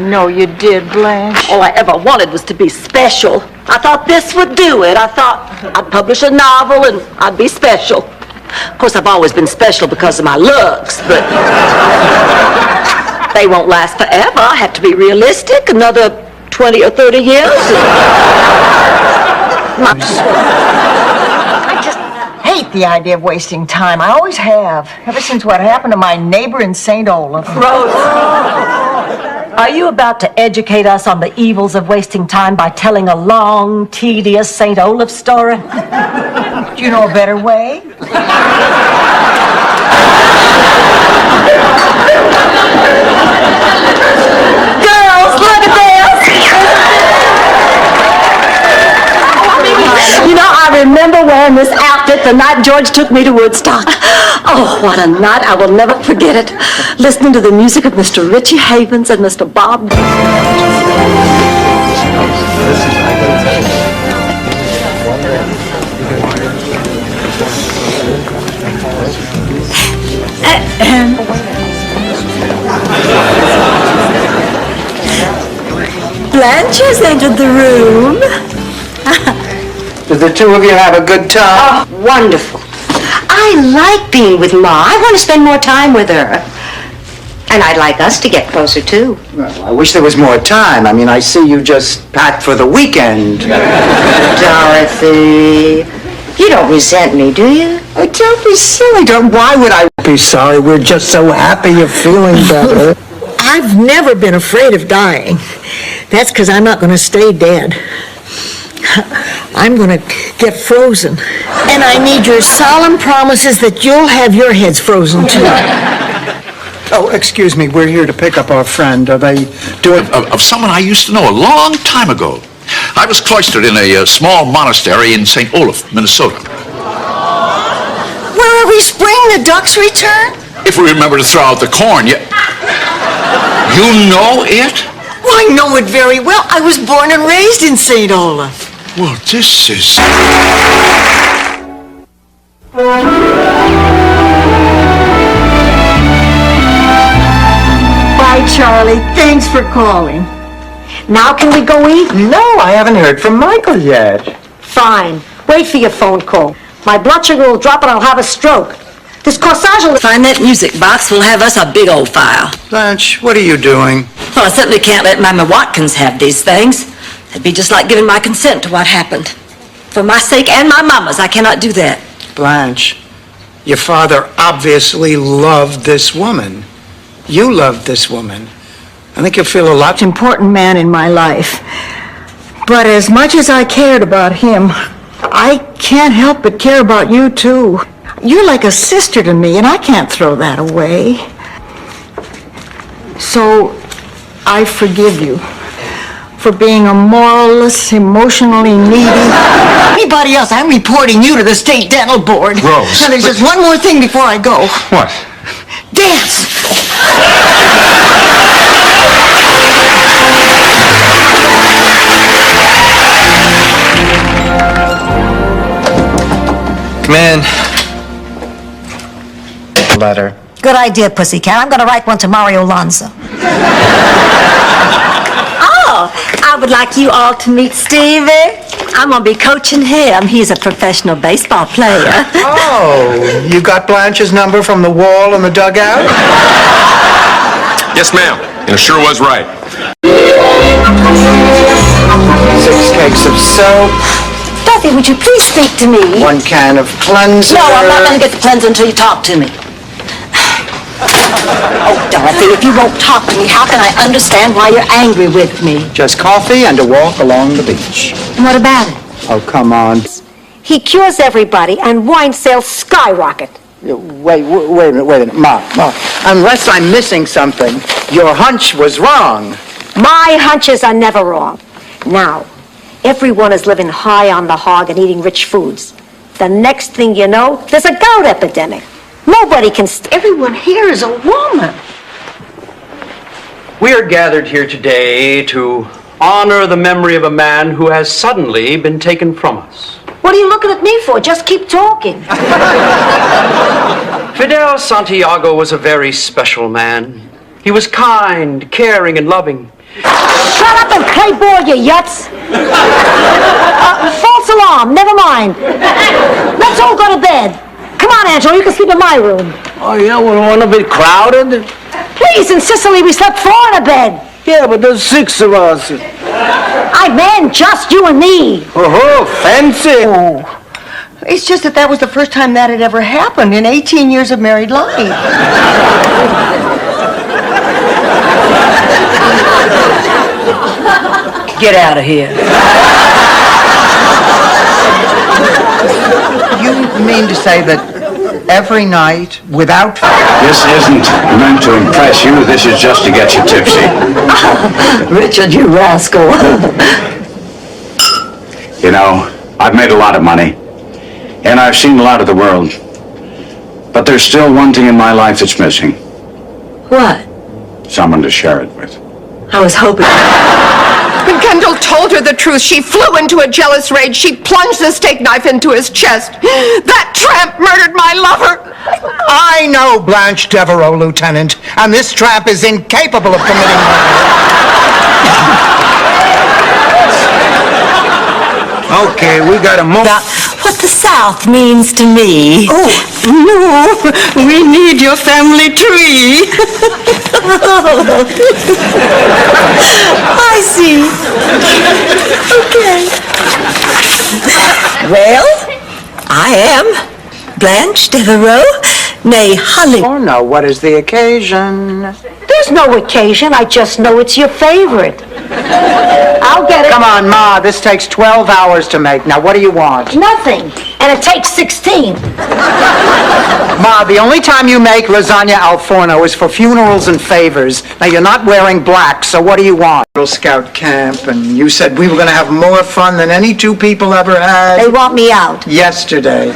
No, you did, Blanche. All I ever wanted was to be special. I thought this would do it. I thought I'd publish a novel and I'd be special. Of course, I've always been special because of my looks, but they won't last forever. I have to be realistic. Another 20 or 30 years. I just hate the idea of wasting time. I always have. Ever since what happened to my neighbor in St. Olaf. Rose, are you about to educate us on the evils of wasting time by telling a long, tedious St. Olaf story? Do you know a better way? Girls, look at this! You know, I remember wearing this outfit the night George took me to Woodstock. Oh, what a night. I will never forget it. Listening to the music of Mr. Richie Havens and Mr. Bob. Blanche has entered the room. Did the two of you have a good time? Oh, wonderful. I like being with Ma. I want to spend more time with her. And I'd like us to get closer, too. Well, I wish there was more time. I mean, I see you just packed for the weekend. Dorothy, you don't resent me, do you? Oh, don't be silly. Why would I be sorry? We're just so happy you're feeling better. I've never been afraid of dying. That's because I'm not going to stay dead. I'm going to get frozen. And I need your solemn promises that you'll have your heads frozen, too. Oh, excuse me, we're here to pick up our friend. Are they doing... Of someone I used to know a long time ago. I was cloistered in a small monastery in St. Olaf, Minnesota. Where every spring the ducks return? If we remember to throw out the corn, you know it? Well, I know it very well. I was born and raised in St. Olaf. Well, this is... Bye, Charlie. Thanks for calling. Now can we go eat? No, I haven't heard from Michael yet. Fine. Wait for your phone call. My blood sugar will drop and I'll have a stroke. This corsage will... Find that music box, we'll have us a big old file. Blanche, what are you doing? Well, I certainly can't let Mama Watkins have these things. It'd be just like giving my consent to what happened. For my sake and my mama's, I cannot do that. Blanche, your father obviously loved this woman. You loved this woman. I think you'll feel a lot... Important man in my life. But as much as I cared about him, I can't help but care about you, too. You're like a sister to me, and I can't throw that away. So, I forgive you for being a moralless, emotionally needy... Anybody else, I'm reporting you to the State Dental Board. Rose. Now, there's just one more thing before I go. What? Dance! Come in. Letter. Good idea, Pussycat. I'm going to write one to Mario Lanza. Oh, I would like you all to meet Stevie. I'm going to be coaching him. He's a professional baseball player. Oh, you got Blanche's number from the wall in the dugout? Yes, ma'am. And it sure was right. 6 cakes of soap. Dorothy, would you please speak to me? 1 can of cleanser. No, I'm not going to get the cleanser until you talk to me. Oh, Dorothy, if you won't talk to me, how can I understand why you're angry with me? Just coffee and a walk along the beach. What about it? Oh, come on. He cures everybody and wine sales skyrocket. Wait a minute. Ma, unless I'm missing something, your hunch was wrong. My hunches are never wrong. Now, everyone is living high on the hog and eating rich foods. The next thing you know, there's a gout epidemic. Nobody can... Everyone here is a woman. We are gathered here today to honor the memory of a man who has suddenly been taken from us. What are you looking at me for? Just keep talking. Fidel Santiago was a very special man. He was kind, caring, and loving. Shut up and play ball, you yuts! False alarm, never mind. Let's all go to bed. Come on, Angelo, you can sleep in my room. Oh, yeah, we want to be crowded? Please, in Sicily we slept 4 in a bed. Yeah, but there's 6 of us. I meant just you and me. Oh, fancy. Oh. It's just that was the first time that had ever happened in 18 years of married life. Get out of here. You mean to say that every night, without... This isn't meant to impress you. This is just to get you tipsy. Richard, you rascal. You know, I've made a lot of money, and I've seen a lot of the world. But there's still one thing in my life that's missing. What? Someone to share it with. I was hoping... When Kendall told her the truth, she flew into a jealous rage. She plunged the steak knife into his chest. That tramp murdered my lover. I know Blanche Devereaux, Lieutenant, and this tramp is incapable of committing murder. Okay, we gotta move. What the South means to me. Oh, no, we need your family tree. I see. Okay. Well, I am Blanche Devereaux, née Holly. Oh, no, what is the occasion? There's no occasion. I just know it's your favorite. I'll get it. Come on, Ma, this takes 12 hours to make. Now, what do you want? Nothing. And it takes 16. Ma, the only time you make lasagna al forno is for funerals and favors. Now, you're not wearing black, so what do you want? Girl Scout camp, and you said we were going to have more fun than any two people ever had. They want me out. Yesterday.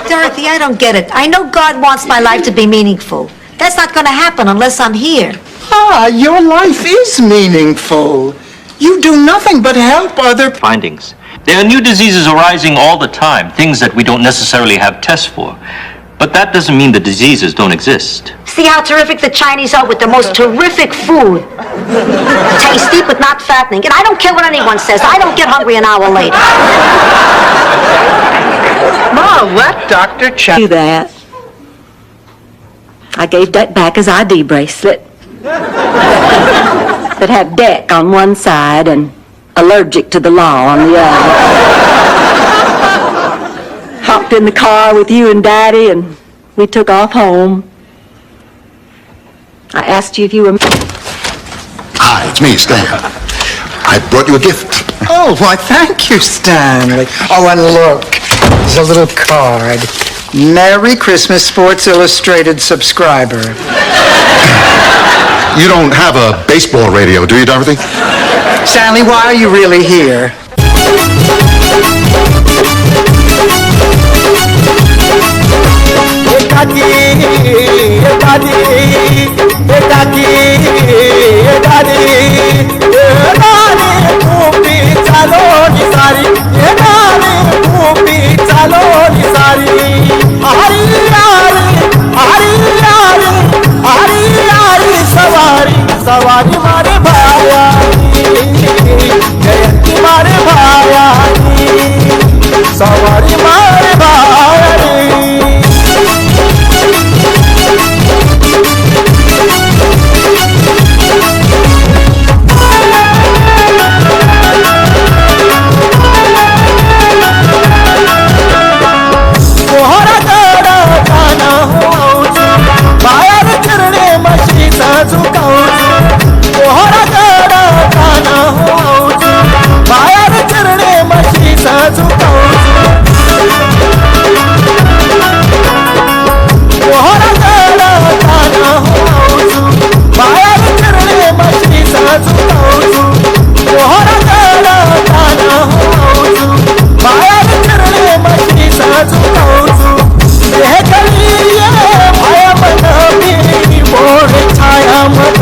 Dorothy, I don't get it. I know God wants my life to be meaningful. That's not going to happen unless I'm here. Ah, your life is meaningful. You do nothing but help other... Findings. There are new diseases arising all the time, things that we don't necessarily have tests for. But that doesn't mean the diseases don't exist. See how terrific the Chinese are with the most terrific food. Tasty, but not fattening. And I don't care what anyone says. I don't get hungry an hour later. Ma, let Dr. Do that. I gave that back as ID bracelet. That had deck on one side and allergic to the law on the other. Hopped in the car with you and Daddy, and we took off home. I asked you if you were... Hi, it's me, Stan. I brought you a gift. Oh, why, thank you, Stanley. Oh, and look, there's a little card. Merry Christmas, Sports Illustrated subscriber. You don't have a baseball radio, do you, Dorothy? Stanley, why are you really here? सवारी मारे भाया जयंती मारे भाया सवारी मारे भाया मोहरा गड़ा गाना हो buyer चरणे मछली झुकाऊ मोहरा गड़ा गाना हो बायर चरणे मछली झुकाऊ मोहरा गड़ा गाना हो बायर चरणे मछली झुकाऊ मोहरा गड़ा गाना हो बायर चरणे मछली झुकाऊ ये गली ये भय मन भी मोर छाया मन